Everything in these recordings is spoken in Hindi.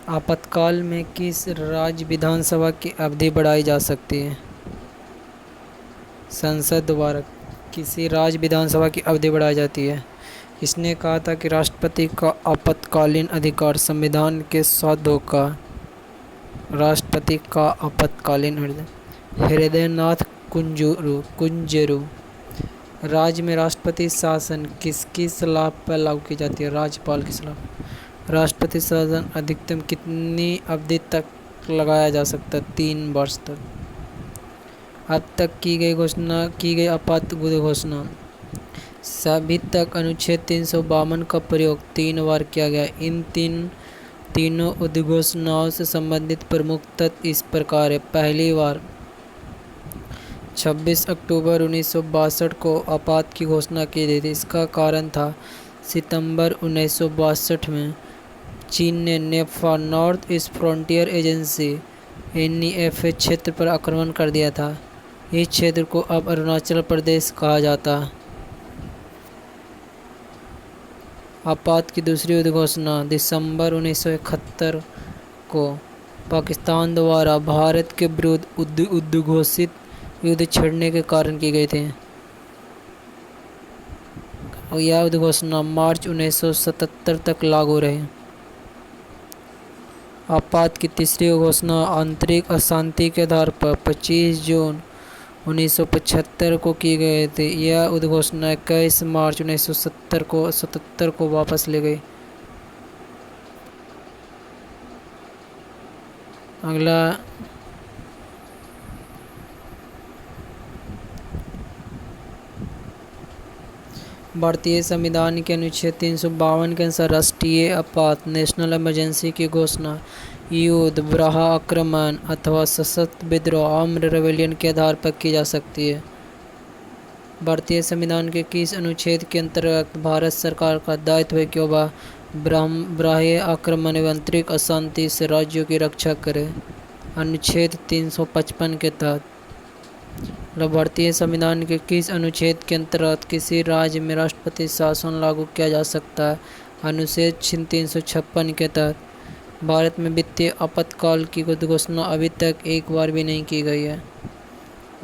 आपातकाल में किस राज्य विधानसभा की अवधि बढ़ाई जा सकती है? संसद द्वारा किसी राज्य विधानसभा की अवधि बढ़ाई जाती है। इसने कहा था कि राष्ट्रपति का आपातकालीन अधिकार संविधान के साथ धोखा। राष्ट्रपति का आपातकालीन हृदयनाथ कुंजरू राज्य में राष्ट्रपति शासन किसकी सलाह पर लागू की जाती है? राज्यपाल की सलाह। राष्ट्रपति शासन अधिकतम कितनी अवधि तक लगाया जा सकता है? 3 वर्ष तक। अब तक की गई आपात घोषणा सभी तक अनुच्छेद 352 का प्रयोग 3 बार किया गया। इन तीनों उद्घोषणाओं से संबंधित प्रमुख तथ्य इस प्रकार है। पहली बार 26 अक्टूबर 1962 को आपात की घोषणा की गई थी। इसका कारण था सितंबर 1962 में चीन ने NEFA north east frontier agency NEFA क्षेत्र पर आक्रमण कर दिया था। इस क्षेत्र को अब अरुणाचल प्रदेश कहा जाता है। आपात की दूसरी उद्घोषणा दिसंबर 1971 को पाकिस्तान द्वारा भारत के विरुद्ध उद्घोषित युद्ध छिड़ने के कारण की गई थी। यह उद्घोषणा मार्च 1977 तक लागू रही। आपात की तीसरी घोषणा आंतरिक अशांति के आधार पर 25 जून 1975 को की गई थी। यह उद्घोषणा 21 मार्च 1977 को वापस ली गई। अगला भारतीय संविधान के अनुच्छेद 352 के अनुसार राष्ट्रीय आपात नेशनल इमरजेंसी की घोषणा युद्ध, बाह्य आक्रमण अथवा सशस्त्र विद्रोह आर्म्ड रेबेलियन के आधार पर की जा सकती है। भारतीय संविधान के किस अनुच्छेद के अंतर्गत भारत सरकार का दायित्व है कि वह बाह्य आक्रमण एवं आंतरिक अशांति से राज्यों की रक्षा करे? अनुच्छेद 355 के तहत। भारतीय संविधान के किस अनुच्छेद के अंतर्गत किसी राज्य में राष्ट्रपति शासन लागू किया जा सकता है? अनुच्छेद 356 के तहत। भारत में वित्तीय आपातकाल की घोषणा अभी तक एक बार भी नहीं की गई है।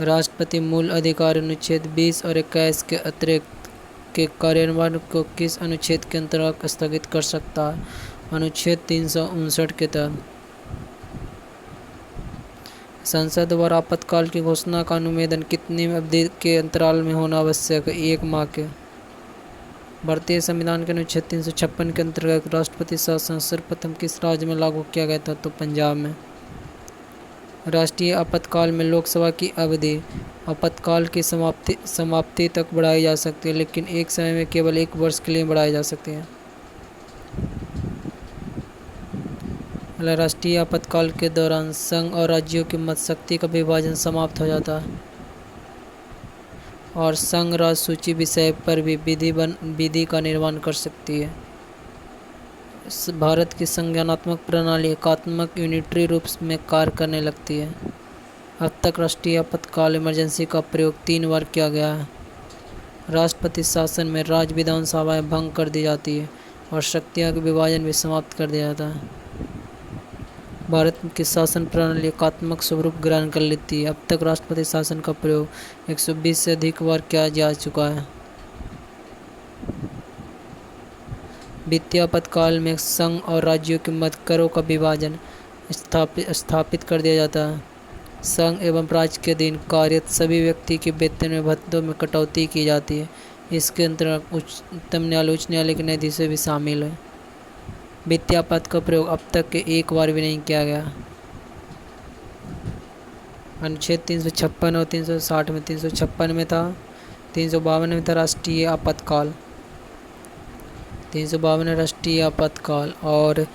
राष्ट्रपति मूल अधिकार अनुच्छेद 20 और 21 के अतिरिक्त के कार्यान्वयन को किस अनुच्छेद के अंतर्गत स्थगित कर सकता है? अनुच्छेद 359 के तहत। संसद द्वारा आपातकाल की घोषणा का अनुमोदन कितनी अवधि के अंतराल में होना आवश्यक है? 1 माह के। भारतीय संविधान के अनुच्छेद 356 के अंतर्गत राष्ट्रपति शासन सर्वप्रथम किस राज्य में लागू किया गया था? तो पंजाब में। राष्ट्रीय आपातकाल में लोकसभा की अवधि आपातकाल की समाप्ति तक बढ़ाई जा सकती है, लेकिन एक समय में केवल 1 वर्ष के लिए बढ़ाई जा सकती है। राष्ट्रीय आपातकाल के दौरान संघ और राज्यों की मतशक्ति का विभाजन समाप्त हो जाता है और संघ राज्य सूची विषय पर भी विधि का निर्माण कर सकती है। भारत की संज्ञानात्मक प्रणाली एकात्मक यूनिटरी रूप में कार्य करने लगती है। अब तक राष्ट्रीय आपातकाल इमरजेंसी का प्रयोग 3 बार किया गया है। राष्ट्रपति शासन में राज्य विधानसभाएं भंग कर दी जाती है और शक्तियों का विभाजन भी समाप्त कर दिया जाता है। भारत की शासन प्रणाली एकात्मक स्वरूप ग्रहण कर लेती है। अब तक राष्ट्रपति शासन का प्रयोग 120 से अधिक बार किया जा चुका है। वित्तीय आपातकाल में संघ और राज्यों के मध्य करों का विभाजन स्थापित कर दिया जाता है। संघ एवं राज्य के अधीन कार्यरत सभी व्यक्ति के वेतन में भत्तों में कटौती की जाती है। इसके अंतर्गत उच्चतम न्यायालय उच्च न्यायालय के न्यायाधीश भी शामिल है। वित्तीय आपात का प्रयोग अब तक के एक बार भी नहीं किया गया। अनुच्छेद 356 और 360 में 356 में था, 352 में था राष्ट्रीय आपातकाल, 352 राष्ट्रीय आपातकाल और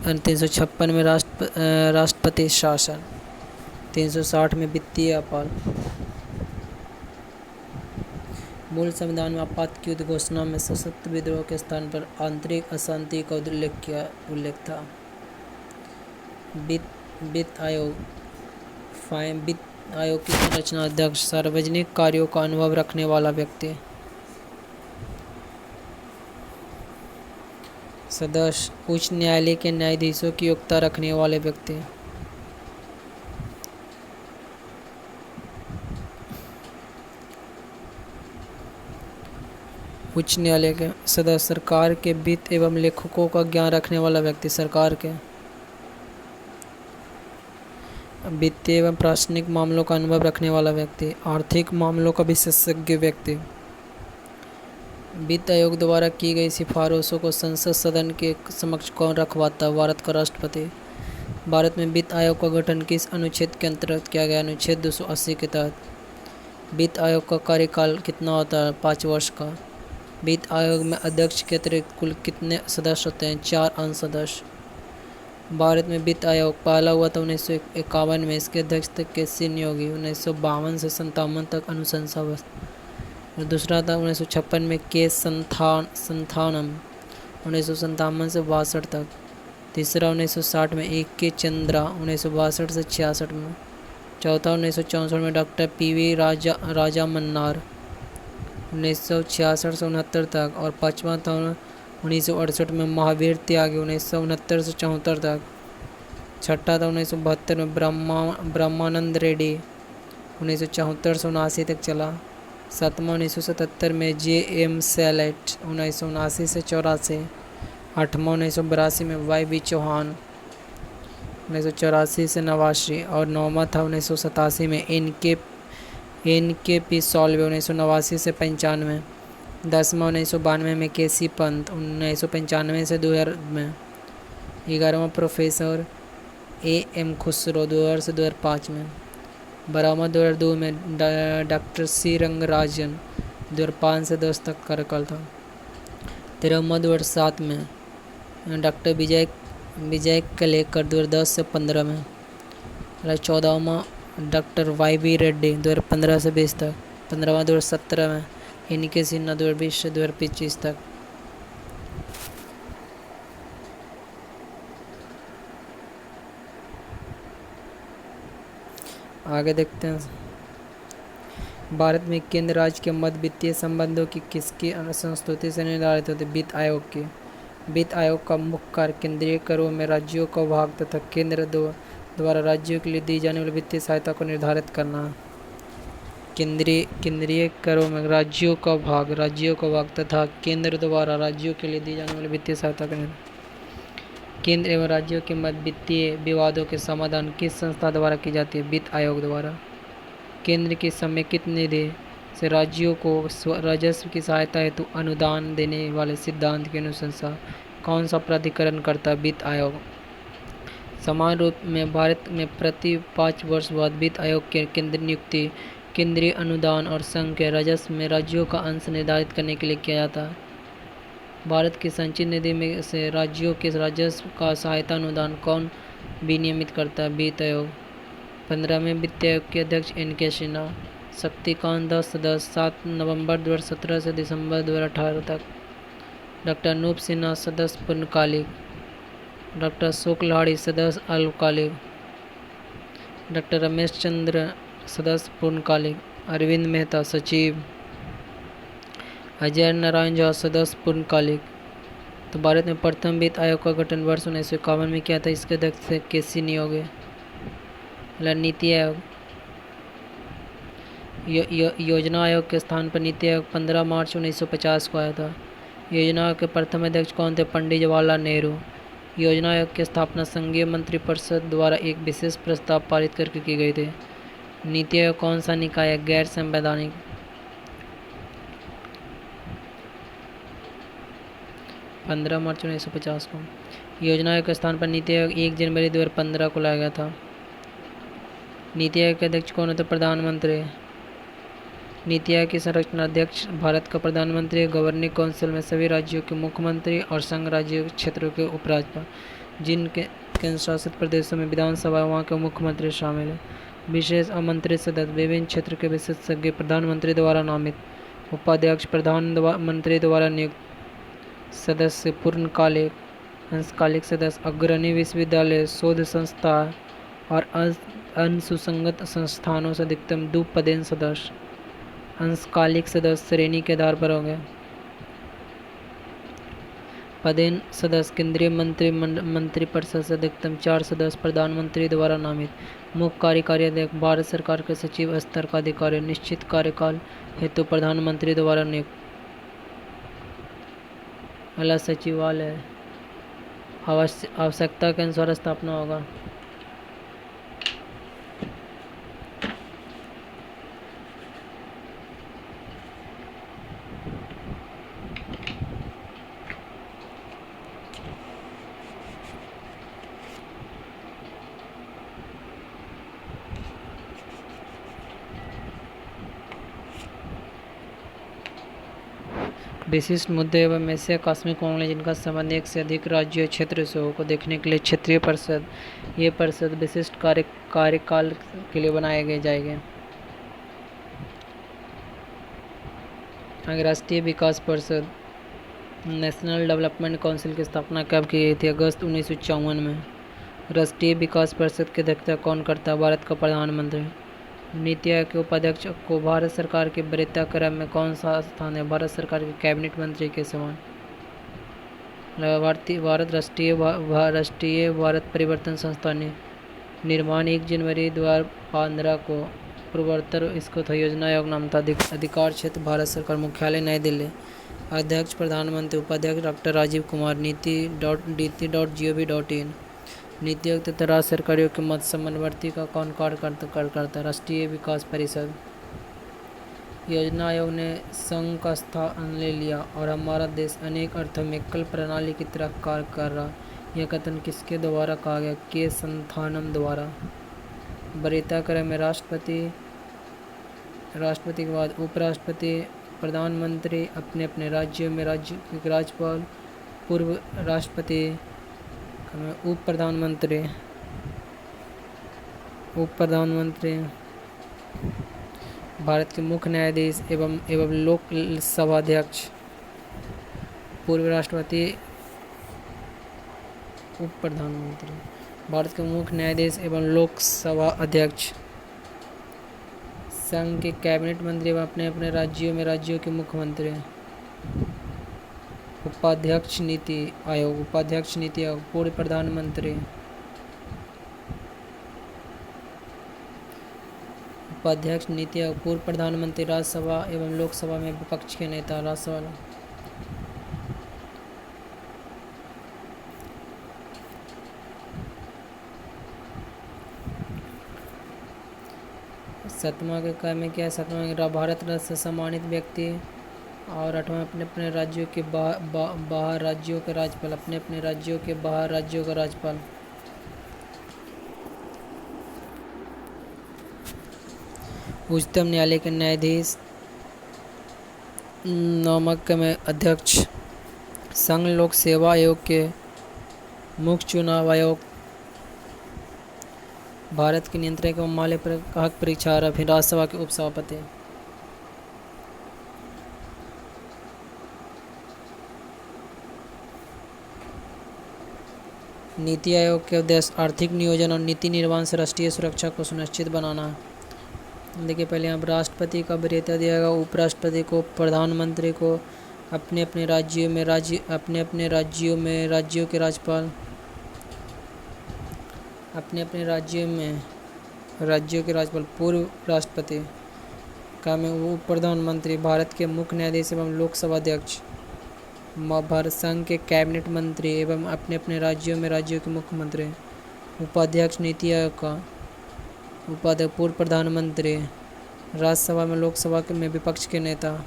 356 में राष्ट्रपति शासन, 360 में वित्तीय आपात। मूल संविधान में आपात की उद्घोषणा में सशस्त्र विद्रोह के स्थान पर आंतरिक अशांति का उल्लेख था। वित्त आयोग की संरचना अध्यक्ष सार्वजनिक कार्यों का अनुभव रखने वाला व्यक्ति। सदस्य उच्च न्यायालय के न्यायाधीशों की योग्यता रखने वाले व्यक्ति। उच्च न्यायालय के सदस्य सरकार के वित्त एवं लेखकों का ज्ञान रखने वाला व्यक्ति। सरकार के वित्तीय एवं प्रशासनिक मामलों का अनुभव रखने वाला व्यक्ति। आर्थिक मामलों का विशेषज्ञ व्यक्ति। वित्त आयोग द्वारा की गई सिफारिशों को संसद सदन के समक्ष कौन रखवाता है? भारत का राष्ट्रपति। भारत में वित्त आयोग का गठन किस अनुच्छेद के अंतर्गत किया गया? अनुच्छेद 280 के तहत। वित्त आयोग का कार्यकाल कितना होता है? 5 वर्ष का। वित्त आयोग में अध्यक्ष के अतिरिक्त कुल कितने सदस्य होते हैं? 4 अंश सदस्य। भारत में वित्त आयोग पहला हुआ था 1951 में। इसके अध्यक्ष थे के.सी. नियोगी। 1952 से 57 तक अनुशंसा और दूसरा था 1956 में के संथानम। 1957 से 62 तक। तीसरा 1960 में ए के चंद्रा। 1962 से 66 में। चौथा 1964 में डॉक्टर पी.वी. राजा मन्नार। 1966 से 69 तक। और पाँचवा था 1968 में महावीर त्यागी। 1969 से 74 तक। छठा था 1972 में ब्रह्मानंद रेड्डी। 1974 से 79 तक चला। सातवां 1977 में जे.एम. सैलेट। 1979 से 84। आठवां 1982 में वाई.बी. चौहान। 1984 से 89। और नौवां था 1987 में एन.के.पी. सॉल्वे। 1989 से 95। 10वां 1992 में के.सी. पंत। 1995 से 2000 में। 11वां प्रोफेसर ए.एम. खुसरो। 2000 से 2005 में। 12वां 2002 में डॉक्टर सी. रंगराजन। 2005 से 10 तक कार्यकाल था। 13वां 2007 में डॉक्टर विजय कलेकर। 2010 से 15 में। 14वां डॉक्टर वाई.बी. रेड्डी। 2015 से 20 तक। 15वां 2017 में एन.के. सिन्हा। 2020 से 2025 तक। आगे देखते हैं। भारत में केंद्र राज्य के मध्य वित्तीय संबंधों की किसकी संस्तुति से निर्धारित होती है? वित्त आयोग की। वित्त आयोग का मुख्य कार्य केंद्रीय करों में राज्यों का भाग तथा केंद्र द्वारा राज्यों के लिए दी जाने वाली वित्तीय सहायता को निर्धारित करना है। केंद्रीय करों में राज्यों का भाग तथा केंद्र द्वारा राज्यों के लिए दी जाने वाली वित्तीय सहायता का निर्धारण। केंद्र एवं राज्यों के मध्य वित्तीय विवादों के समाधान किस संस्था द्वारा की जाती है? वित्त आयोग द्वारा। केंद्र की समेकित निधि से राज्यों को राजस्व की सहायता हेतु अनुदान देने वाले सिद्धांत की अनुशंसा कौन सा प्राधिकरण करता है? वित्त आयोग। समान रूप में भारत में प्रति 5 वर्ष बाद वित्त आयोग के केंद्रीय नियुक्ति केंद्रीय अनुदान और संघ के राजस्व में राज्यों का अंश निर्धारित करने के लिए किया जाता है। भारत की संचित निधि में से राज्यों के राजस्व का सहायता अनुदान कौन विनियमित करता है? वित्त आयोग। 15वें वित्त आयोग के अध्यक्ष एन.के. सिन्हा। शक्तिकांत दास सदस्य 7 नवंबर 2017 से दिसंबर 2018 तक। डॉक्टर अनूप सिन्हा सदस्य पूर्णकालिक। डॉक्टर अशोक लाहिड़ी सदस्य अल्पकालिक। डॉक्टर रमेश चंद्र सदस्य पूर्णकालिक। अरविंद मेहता सचिव। अजय नारायण झा सदस्य पूर्णकालिक। तो भारत में प्रथम वित्त आयोग का गठन वर्ष 1951 में किया था। इसके अध्यक्ष थे के.सी. नियोगी। नीति आयोग। योजना आयोग के स्थान पर नीति आयोग 15 मार्च 1950 को आया था। योजना आयोग के प्रथम अध्यक्ष कौन थे? पंडित जवाहरलाल नेहरू। योजना आयोग की स्थापना संघीय मंत्रिपरिषद द्वारा एक विशेष प्रस्ताव पारित करके की गई थी। नीति आयोग कौन सा निकाय है? गैर संवैधानिक। 15 मार्च 1950 को। योजना आयोग के स्थान पर नीति आयोग 1 जनवरी 2015 को लाया गया था। नीति आयोग के अध्यक्ष कौन होते? प्रधानमंत्री। नीति आयोग की संरचना अध्यक्ष भारत का प्रधानमंत्री, गवर्निंग काउंसिल में सभी राज्यों के मुख्यमंत्री और संघ राज्य क्षेत्रों के उपराज्यपाल, जिन केंद्र शासित प्रदेशों में विधानसभा वहाँ के मुख्यमंत्री शामिल हैं। विशेष आमंत्रित सदस्य विभिन्न क्षेत्र के विशेषज्ञ, प्रधानमंत्री द्वारा नामित। उपाध्यक्ष प्रधानमंत्री द्वारा नियुक्त। सदस्य पूर्णकालिक, अंशकालिक सदस्य अग्रणी विश्वविद्यालय, शोध संस्था और अनुसंगत संस्थानों से अधिकतम 2 पदेन सदस्य। अंशकालिक सदस्य श्रेणी के आधार पर होंगे। पदेन सदस्य केंद्रीय मंत्रिपरिषद से अधिकतम 4 सदस्य प्रधानमंत्री द्वारा नामित। मुख्य कार्यकारी अध्यक्ष भारत सरकार के सचिव स्तर का अधिकारी निश्चित कार्यकाल हेतु प्रधानमंत्री द्वारा नियुक्त। अगला सचिवालय आवश्यकता के अनुसार स्थापना होगा। विशिष्ट मुद्दे एवं ऐसे आकस्मिक मामले जिनका संबंध एक से अधिक राज्य क्षेत्र से हो को देखने के लिए क्षेत्रीय परिषद, ये परिषद विशिष्ट कार्यकाल के लिए बनाए जाएंगे। राष्ट्रीय विकास परिषद नेशनल डेवलपमेंट काउंसिल की स्थापना कब की गई थी? अगस्त 1954 में। राष्ट्रीय विकास परिषद की अध्यक्षता कौन करता है? भारत का प्रधानमंत्री। नीति आयोग के उपाध्यक्ष को भारत सरकार के वरीयता क्रम में कौन सा स्थान है? भारत सरकार के कैबिनेट मंत्री के समान। राष्ट्रीय भारत परिवर्तन संस्थान निर्माण 1 जनवरी 2015 को पूर्वोत्तर इसको था। योजना आयोग नाम था। अधिकार क्षेत्र भारत सरकार, मुख्यालय नई दिल्ली। अध्यक्ष प्रधानमंत्री, उपाध्यक्ष डॉक्टर राजीव कुमार। नीति.dt.gov.in। नीति आयोग तथा राज्य सरकारों के मध्य समन्वय का कौन कार्य करता है? राष्ट्रीय विकास परिषद। योजना आयोग ने संघ का स्थान ले लिया और हमारा देश अनेक अर्थों में एकल प्रणाली की तरफ कार्य कर रहा। यह कथन किसके द्वारा कहा गया? के संथानम द्वारा। वरीयता क्रम में राष्ट्रपति के बाद उपराष्ट्रपति, प्रधानमंत्री, अपने अपने राज्यों में राज्य के राज्यपाल, पूर्व राष्ट्रपति, उप प्रधानमंत्री, भारत के मुख्य न्यायाधीश एवं लोक सभा अध्यक्ष, पूर्व राष्ट्रपति, उप प्रधानमंत्री, भारत के मुख्य न्यायाधीश एवं लोक सभा अध्यक्ष, संघ के कैबिनेट मंत्री एवं अपने अपने राज्यों में राज्यों के मुख्यमंत्री। उपाध्यक्ष नीति आयोग, पूर्व प्रधानमंत्री, उपाध्यक्ष नीति आयोग, पूर्व प्रधानमंत्री, राज्यसभा एवं लोकसभा में विपक्ष के नेता। राज्यसभा सातवां के क्रम में क्या है? सातवां भारत रत्न से सम्मानित व्यक्ति। और 8वां अपने अपने राज्यों के बाहर राज्यों के राज्यपाल, अपने अपने राज्यों के बाहर राज्यों का राज्यपाल। उच्चतम न्यायालय के न्यायाधीश। 9वां में अध्यक्ष। संघ लोक सेवा आयोग के मुख्य चुनाव आयोग। भारत के नियंत्रक एवं माल्य पर हक परीक्षा। फिर राज्यसभा के उपसभापति। नीति आयोग के उद्देश्य आर्थिक नियोजन और नीति निर्माण से राष्ट्रीय सुरक्षा को सुनिश्चित बनाना। देखिए पहले यहाँ राष्ट्रपति का वरीयता दिया गया, उपराष्ट्रपति को, प्रधानमंत्री को, अपने अपने राज्यों में राज्यों के राज्यपाल, अपने अपने राज्यों में राज्यों के राज्यपाल, पूर्व राष्ट्रपति का में उप प्रधानमंत्री, भारत के मुख्य न्यायाधीश एवं लोकसभा अध्यक्ष, भारत संघ के कैबिनेट मंत्री एवं अपने अपने राज्यों में राज्यों के मुख्यमंत्री। उपाध्यक्ष नीति आयोग का, उपाध्यक्ष पूर्व प्रधानमंत्री, राज्यसभा में लोकसभा में विपक्ष के नेता।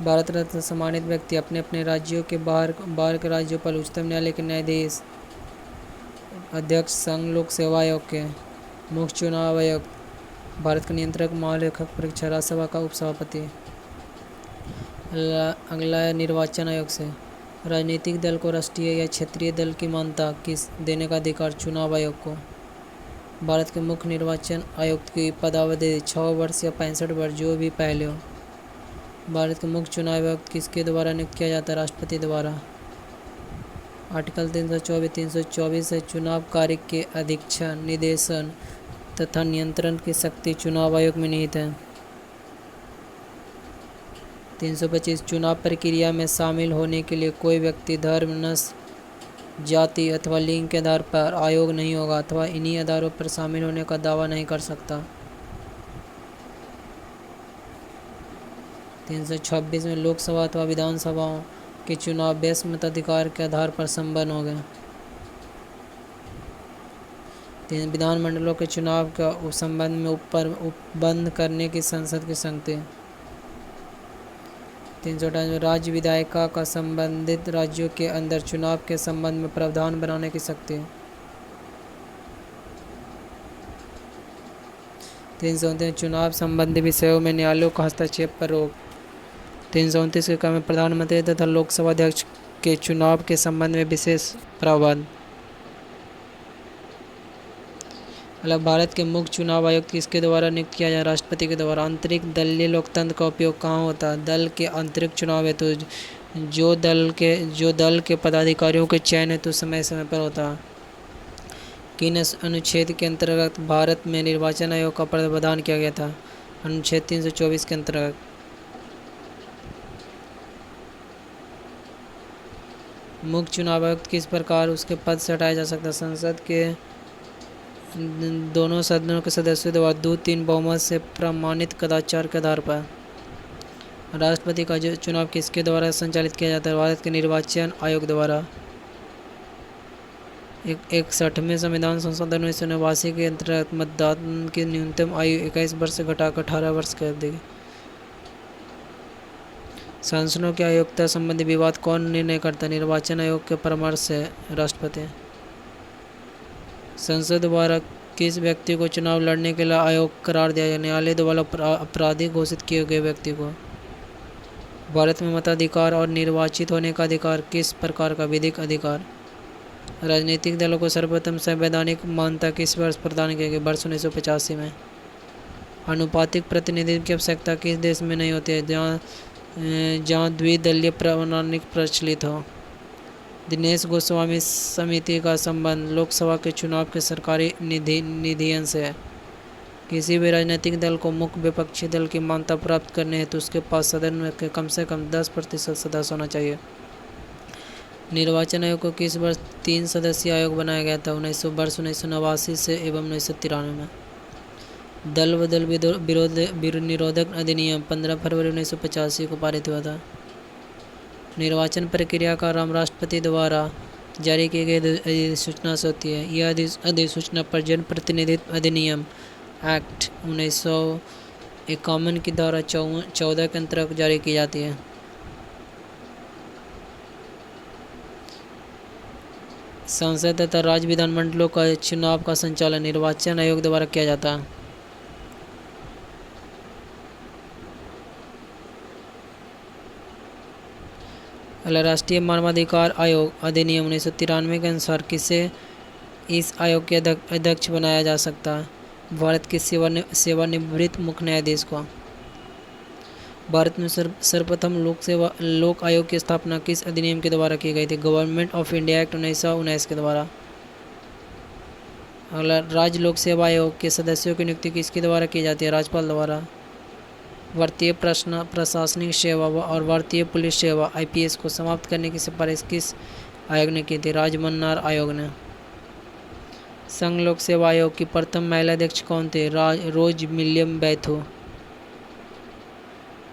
भारत रत्न सम्मानित व्यक्ति, अपने अपने राज्यों के बाहर के राज्यपाल, उच्चतम न्यायालय के न्यायाधीश, अध्यक्ष संघ लोक सेवा आयोग के, मुख्य चुनाव आयोग, भारत का नियंत्रक महालेखक परीक्षा, राज्यसभा का उपसभापति। अगला निर्वाचन आयोग से राजनीतिक दल को राष्ट्रीय या क्षेत्रीय दल की मान्यता किस देने का अधिकार? चुनाव आयोग को। भारत के मुख्य निर्वाचन आयुक्त की पदावधि 6 वर्ष या 65 वर्ष, जो भी पहले हो। भारत के मुख्य चुनाव आयुक्त किसके द्वारा नियुक्त किया जाता है? राष्ट्रपति द्वारा। आर्टिकल 324 से चुनाव कार्य के अधीक्षण, निर्देशन तथा नियंत्रण की शक्ति चुनाव आयोग में निहित है। 325 चुनाव प्रक्रिया में शामिल होने के लिए कोई व्यक्ति धर्म, नस्ल, जाति अथवा लिंग के आधार पर अयोग्य नहीं होगा अथवा इन्हीं आधारों पर शामिल होने का दावा नहीं कर सकता। 326 में लोकसभा अथवा विधानसभाओं के चुनाव वैश्य मताधिकार के आधार पर संपन्न हो गए। 3 विधानमंडलों के चुनाव का संबंध में उपबंध करने की संसद की शक्ति। 328 राज्य विधायिका का संबंधित राज्यों के अंदर चुनाव के संबंध में प्रावधान बनाने की शक्ति। 329 चुनाव संबंधी विषयों में न्यायालयों का हस्तक्षेप पर रोक। 329 के क्रम में प्रधानमंत्री तथा लोकसभा अध्यक्ष के चुनाव के संबंध में विशेष प्रावधान। भारत के मुख्य चुनाव आयुक्त किसके द्वारा नियुक्त किया जाए? राष्ट्रपति के द्वारा। आंतरिक दलीय लोकतंत्र का उपयोग कहाँ होता है? दल के आंतरिक चुनाव हेतु जो दल के पदाधिकारियों के चयन हेतु समय समय पर होता है। किन अनुच्छेद के अंतर्गत भारत में निर्वाचन आयोग का प्रावधान किया गया था? अनुच्छेद 324 के अंतर्गत। मुख्य चुनाव आयुक्त किस प्रकार उसके पद से हटाया जा सकता है? संसद के दोनों सदनों के सदस्यों द्वारा 2/3 बहुमत से प्रमाणित कदाचार के आधार पर। राष्ट्रपति का चुनाव किसके द्वारा संचालित किया जाता है? भारत के निर्वाचन आयोग द्वारा। 61वें संविधान संशोधन 1989 के अंतर्गत मतदान की न्यूनतम आयु 21 वर्ष से घटाकर 18 वर्ष कर दी गई। सांसदों की अयोग्यता संबंधी विवाद कौन निर्णय करता है? निर्वाचन आयोग के परामर्श से राष्ट्रपति। संसद द्वारा किस व्यक्ति को चुनाव लड़ने के लिए आयोग करार दिया जाए? न्यायालय द्वारा अपराधी घोषित किए गए व्यक्ति को। भारत में मताधिकार और निर्वाचित होने का अधिकार किस प्रकार का विधिक अधिकार? राजनीतिक दलों को सर्वप्रथम संवैधानिक मान्यता किस वर्ष प्रदान की गई? वर्ष 1985 में। अनुपातिक प्रतिनिधित्व की आवश्यकता किस देश में नहीं होती है? जहाँ द्विदलीय प्रणाली प्रचलित हो। दिनेश गोस्वामी समिति का संबंध लोकसभा के चुनाव के सरकारी निधियन से है। किसी भी राजनीतिक दल को मुख्य विपक्षी दल की मान्यता प्राप्त करने हेतु उसके पास सदन में के कम से कम 10% सदस्य होना चाहिए। निर्वाचन आयोग को किस वर्ष 3 सदस्यीय आयोग बनाया गया था? वर्ष 1989 से एवं 1993 में। दल बदल विरोध निरोधक अधिनियम 15 फरवरी 1985 को पारित हुआ था। निर्वाचन प्रक्रिया का आरंभ राष्ट्रपति द्वारा जारी की गई अधिसूचना से होती है। यह अधिसूचना पर जनप्रतिनिधित्व अधिनियम एक्ट 1951 की धारा 14 के अंतर्गत जारी की जाती है। संसद तथा राज्य विधानमंडलों का चुनाव का संचालन निर्वाचन आयोग द्वारा किया जाता है। राष्ट्रीय मानवाधिकार आयोग अधिनियम 1993 के अनुसार किसे इस आयोग के अध्यक्ष बनाया जा सकता है? भारत के सेवानिवृत्त मुख्य न्यायाधीश को। भारत में सर्वप्रथम लोक आयोग की स्थापना किस अधिनियम के द्वारा की गई थी? गवर्नमेंट ऑफ इंडिया एक्ट 1919 के द्वारा। अगला, राज्य लोक सेवा आयोग के सदस्यों की नियुक्ति किसके द्वारा की जाती है? राज्यपाल द्वारा। भारतीय प्रशासनिक सेवा और भारतीय पुलिस सेवा IPS को समाप्त करने की सिफारिश किस आयोग ने की थी? राजमन्नार आयोग ने। संघ लोक सेवा आयोग की प्रथम महिला अध्यक्ष कौन थे? रोज मिलियम बैथू।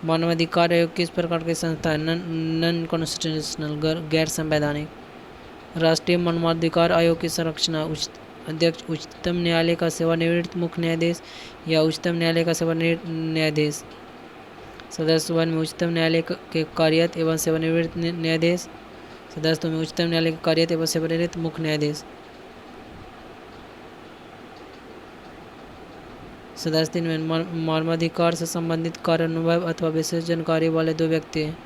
मानवाधिकार आयोग किस प्रकार की संस्था है? नॉन कॉन्स्टिट्यूशनल, गैर संवैधानिक। राष्ट्रीय मानवाधिकार आयोग की संरचना अध्यक्ष उच्चतम न्यायालय का सेवानिवृत्त मुख्य न्यायाधीश या उच्चतम न्यायालय का सेवानिवृत्त न्यायाधीश। सदस्य वन में उच्चतम न्यायालय के कार्यरत एवं सेवानिवृत्त न्यायाधीश। सदस्य में उच्चतम न्यायालय के कार्यरत एवं सेवानिवृत्त मुख्य न्यायाधीश। सदस्य 3 में मानवाधिकार से संबंधित कार्य अनुभव अथवा विशेष जानकारी वाले 2 व्यक्ति हैं।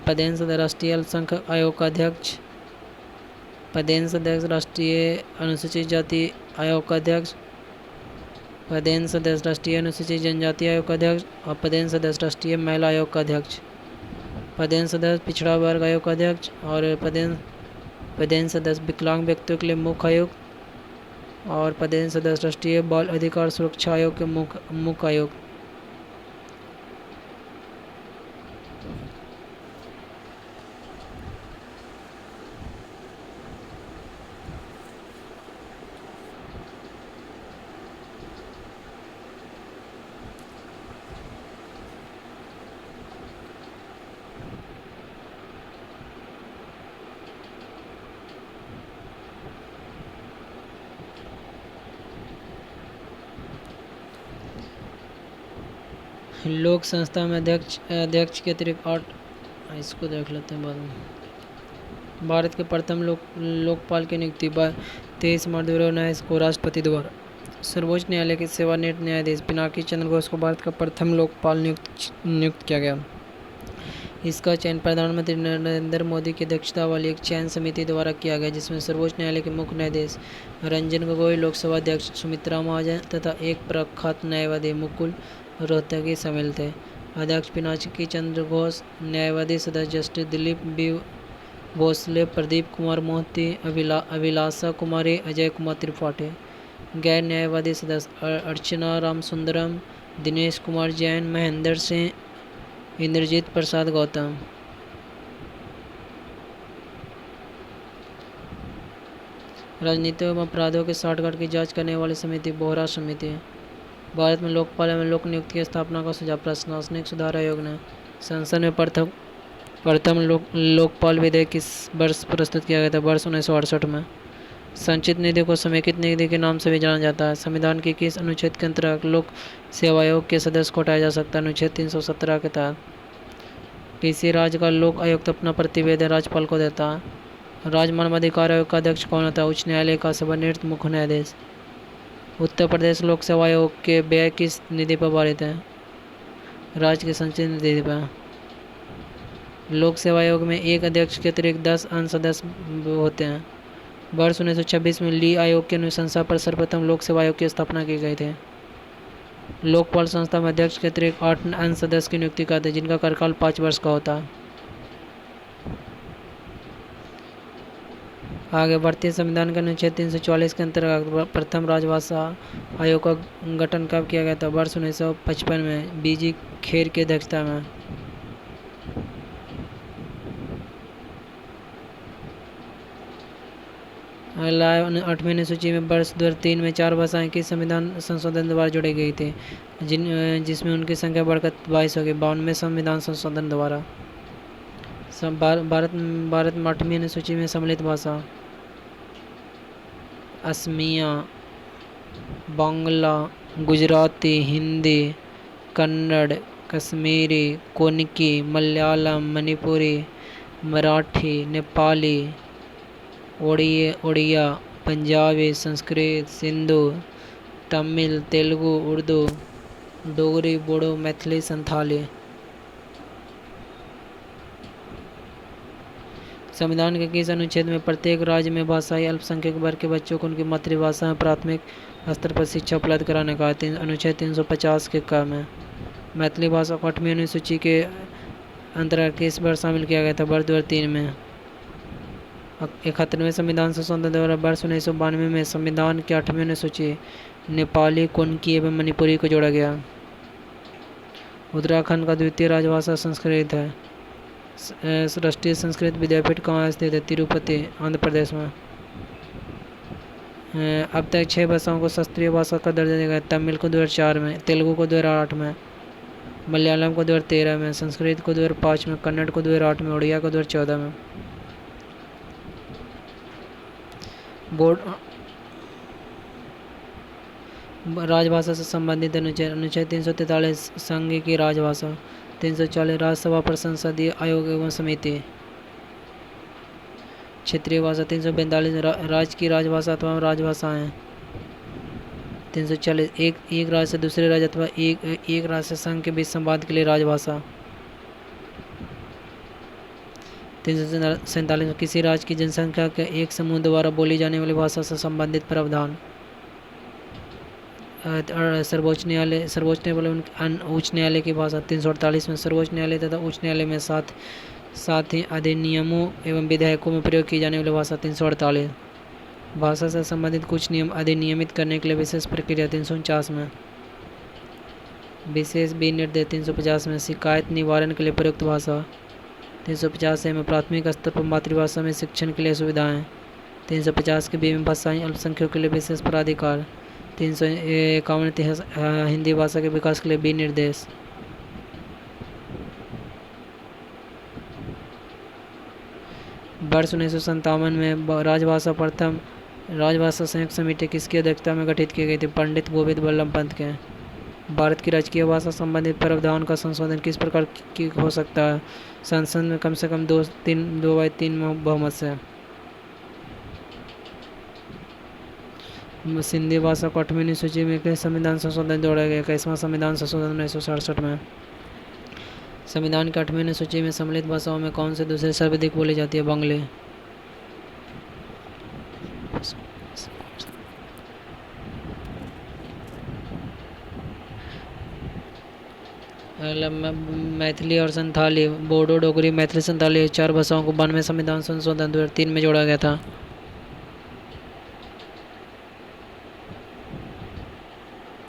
पदेन सदस्य राष्ट्रीय अल्पसंख्यक आयोग का अध्यक्ष। पदेन सदस्य राष्ट्रीय अनुसूचित जाति आयोग का अध्यक्ष। पदेन सदस्य राष्ट्रीय अनुसूचित जनजाति आयोग का अध्यक्ष और पदेन सदस्य राष्ट्रीय महिला आयोग का अध्यक्ष। पदेन सदस्य पिछड़ा वर्ग आयोग का अध्यक्ष और पदेन सदस्य विकलांग व्यक्तियों के लिए मुख्य आयुक्त। और पदेन सदस्य राष्ट्रीय बाल अधिकार सुरक्षा आयोग के मुख्य आयोग। लोक संस्था में अध्यक्ष के अतिरिक्त 8, इसको देख लेते हैं बाद में। भारत के प्रथम लोकपाल की नियुक्ति 23 मार्च 2019 को राष्ट्रपति द्वारा। सर्वोच्च न्यायालय के सेवानिवृत्त न्यायाधीश पिनाकी चंद्र घोष को भारत का प्रथम लोकपाल नियुक्त किया गया। इसका चयन प्रधानमंत्री नरेंद्र मोदी की अध्यक्षता वाली एक चयन समिति द्वारा किया गया, जिसमें सर्वोच्च न्यायालय के मुख्य न्यायाधीश रंजन गोगोई, लोकसभा अध्यक्ष सुमित्रा महाजन तथा एक प्रख्यात न्यायवादी मुकुल रोहतगी शामिल थे। अध्यक्ष पिनाकी चंद्र घोष, न्यायवादी सदस्य जस्टिस दिलीप बी भोसले, प्रदीप कुमार मोहंती, अभिलाषा कुमारी, अजय कुमार त्रिपाठी। गैर न्यायवादी सदस्य अर्चना रामसुंदरम, दिनेश कुमार जैन, महेंद्र सिंह, इंद्रजीत प्रसाद गौतम। राजनीति एवं अपराधों के साठगांठ की जांच करने वाली समिति बोहरा समिति। भारत में लोकपाल एवं लोक नियुक्ति की स्थापना का सुझाव प्रशासनिक सुधार आयोग ने। संसद में प्रथम लोकपाल विधेयक किस वर्ष प्रस्तुत किया गया था? वर्ष 1968 में। संचित निधि को समेकित निधि के नाम से भी जाना जाता है। संविधान के किस अनुच्छेद के अंतर्गत लोक सेवा आयोग के सदस्य को हटाया जा सकता है? अनुच्छेद 317 के तहत। किसी राज्य का लोक आयुक्त अपना प्रतिवेदन राज्यपाल को देता है। राज्य मानवाधिकार आयोग का अध्यक्ष कौन होता है? उच्च न्यायालय का सेवानिवृत्त मुख्य न्यायाधीश। उत्तर प्रदेश लोक सेवा आयोग के व्यय किस निधि पर भारित है? राज्य की संचित निधि पर। लोक सेवा आयोग में एक अध्यक्ष के अतिरिक्त 10 अन्य सदस्य होते हैं। वर्ष 1926 में ली आयोग की अनुशंसा पर सर्वप्रथम लोक सेवा आयोग की स्थापना की गई थी। लोकपाल संस्था में अध्यक्ष के अतिरिक्त 8 अन्य सदस्य की नियुक्ति करते हैं, जिनका कार्यकाल 5 वर्ष का होता है। आगे भारतीय संविधान के अनुच्छेद 344 के अंतर्गत प्रथम राजभाषा आयोग का गठन कब किया गया था? वर्ष 1955 में बीजी खेर की अध्यक्षता में। लाए 8वीं अनुसूची में वर्ष 2003 में 4 भाषाएं की संविधान संशोधन द्वारा जोड़ी गई थी, जिसमें उनकी संख्या बढ़कर 22 हो गई 52वें संविधान संशोधन द्वारा। भारत में 8वीं अनुसूची में सम्मिलित भाषा असमिया, बांग्ला, गुजराती, हिंदी, कन्नड़, कश्मीरी, कोंकणी, मलयालम, मणिपुरी, मराठी, नेपाली, ओडिया, पंजाबी, संस्कृत, सिंधु, तमिल, तेलुगु, उर्दू, डोगरी, बोडो, मैथिली, संथाली। संविधान के किस अनुच्छेद में प्रत्येक राज्य में भाषाई अल्पसंख्यक वर्ग के बच्चों को उनकी मातृभाषा में प्राथमिक स्तर पर शिक्षा उपलब्ध कराने का? अनुच्छेद 350 के क में। मैथिली भाषा को 8वीं अनुसूची के अंतर्गत किस वर्ष शामिल किया गया था? वर्ष 2003 में। 71वें संविधान संशोधन द्वारा वर्ष 1992 में संविधान की 8वीं अनुसूची नेपाली, कोंकणी एवं मणिपुरी को जोड़ा गया। उत्तराखंड का द्वितीय राजभाषा संस्कृत है। राष्ट्रीय संस्कृत विद्यापीठ कहाँ स्थित है? तिरुपति, आंध्र प्रदेश में। अब तक 6 भाषाओं को शास्त्रीय भाषा का दर्जा दिया गया। तमिल को 2004 में, तेलुगु को 2008 में, मलयालम को 2013 में, संस्कृत को 2005 में, कन्नड़ को 2008 में, उड़िया को 2014 में। बोर्ड राजभाषा से संबंधित अनुच्छेद 343 संघ की राजभाषा। 340 राज्यसभा पर संसदीय आयोग एवं समिति। क्षेत्रीय भाषा। 342 राज्य की राजभाषा अथवा राजभाषाएं। 340 एक राज्य से दूसरे राज्य अथवा एक राज्य से संघ के बीच संवाद के लिए राजभाषा। 347 किसी राज्य की जनसंख्या के एक समूह द्वारा बोली जाने वाली भाषा से संबंधित प्रावधान। सर्वोच्च न्यायालय उच्च न्यायालय की भाषा। 348 में सर्वोच्च न्यायालय तथा उच्च न्यायालय में साथ ही अधिनियमों एवं विधेयकों में प्रयोग की जाने वाली भाषा। 348 भाषा से संबंधित कुछ नियम अधिनियमित करने के लिए विशेष प्रक्रिया 349 में। विशेष विनिर्देश 350 में। शिकायत निवारण के लिए प्रयुक्त भाषा। 350 में प्राथमिक स्तर पर मातृभाषा में शिक्षण के लिए सुविधाएं। 350 के बी में भाषाई अल्पसंख्यकों के लिए विशेष प्राधिकार। 351 हिंदी भाषा के विकास के लिए विनिर्देश। वर्ष 1957 में राजभाषा संयुक्त समिति किसकी अध्यक्षता में गठित की गई थी? पंडित गोविंद वल्लभ पंत के। भारत की राजकीय भाषा संबंधित प्रावधान का संशोधन किस प्रकार की हो सकता है? संसद में कम से कम 2/3 बहुमत से। सिंधी भाषा को 8वीं सूची में किस संविधान संशोधन जोड़ा गया? 21वां संविधान संशोधन 1967 में। संविधान की 8वीं सूची में सम्मिलित भाषाओं में कौन से दूसरी सर्वाधिक बोली जाती है? बंगाली। मैथिली और संथाली, बोडो, डोगरी, मैथिली, संथाली 4 भाषाओं को 92वें संविधान संशोधन 2003 में जोड़ा गया था।